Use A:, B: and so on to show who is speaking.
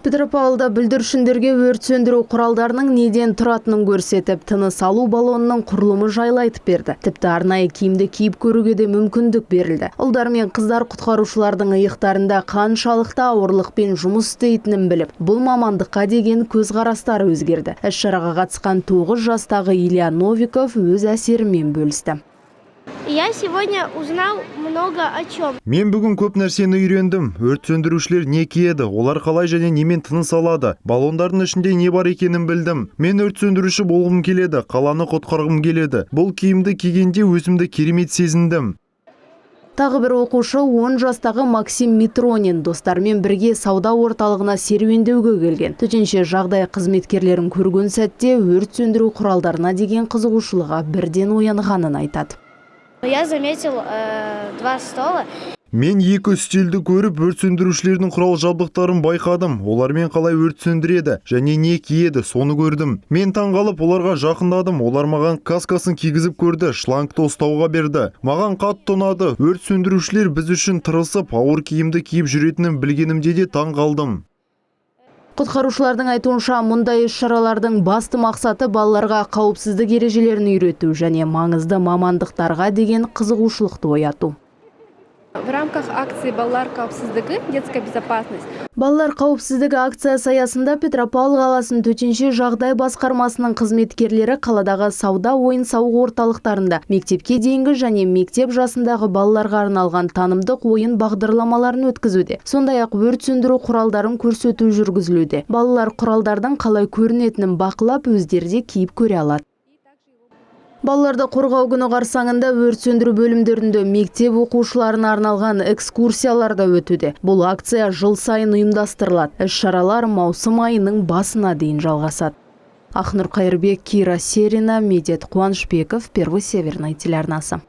A: Петропавлда бүлдіршіндерге өрт сөндіру құралдарының неден тұратынын көрсетіп, тыныс алу баллонының құрылымы жайлы айтып берді. Тіпті арнайы киімді киіп көруге де мүмкіндік берілді. Ұлдар мен қыздар құтқарушылардың иықтарында қаншалықты ауырлықпен жұмыс істейтінін біліп, бұл мамандыққа деген көзқарастары өзгерді. Іс-шараға қатысқан 9 жастағы Илья Новиков өз әсерімен бөлісті.
B: Я сегодня узнал много о чем.
C: Мен бүгін көп нәрсені үйрендім. Өрт сөндірушілер не киеді, олар қалай және немен тыныс алады. Баллондардың ішінде не бар екенін білдім. Мен өрт сөндіруші болғым келеді, қаланы құтқарғым келеді. Бұл киімді кигенде өзімді керемет сезіндім.
A: Тағы бір оқушы 10 жастағы Максим Митронин достармен бірге сауда орталығына серуендеуге келген. Төтенше жағдай қызметкерлерін көрген сәтте өрт сөндіру құралдарына деген қызығушылығы бірден оянғанын айтады.
B: Я заметил 2 стола.
C: Мен 2 үстелді көріп, өрт сөндірушілердің құрал жабдықтарын байқадым. Олармен қалай өрт сөндіреді және не киеді, соны көрдім. Мен таңғалып оларға жақындадым. Олар маған каскасын кигізіп көрді, шлангты ұстауға берді. Маған қатты ұнады. Өрт сөндірушілер біз үшін тырысып, ауыр киімді киіп жүретінін білгенімде де таңғалдым.
A: Құтқарушылардың айтуынша, мұндай іс-шаралардың басты мақсаты балаларға қауіпсіздік ережелерін үйрету және маңызды мамандықтарға деген қызығушылықты ояту.
D: В рамках акции «Балалар қауіпсіздігі. Детская безопасность».
A: Балалар қауіпсіздігі акциясы аясында Петропавл қаласының төтенше жағдай басқармасының қызметкерлері қаладағы сауда ойын-сауық орталықтарында мектепке дейінгі және мектеп жасындағы балаларға арналған танымдық ойын бағдарламаларын өткізуде. Сондай-ақ өрт сөндіру құралдарын көрсету жүргізілуде. Балалар құралдардың қалай көрінетінін бақылап, өздері киіп көре алады. Балаларды қорғау күні қарсаңында өрт сөндіру бөлімдерінде мектеп оқушыларына арналған экскурсияларда өтуде. Бұл акция жыл сайын ұйымдастырылады. Іс-шаралар маусым айының басына дейін жалғасады. Ақнұр Қайырбек, Кира Серина, Медет Қуанышбеков, Первый Северный телеарнасы.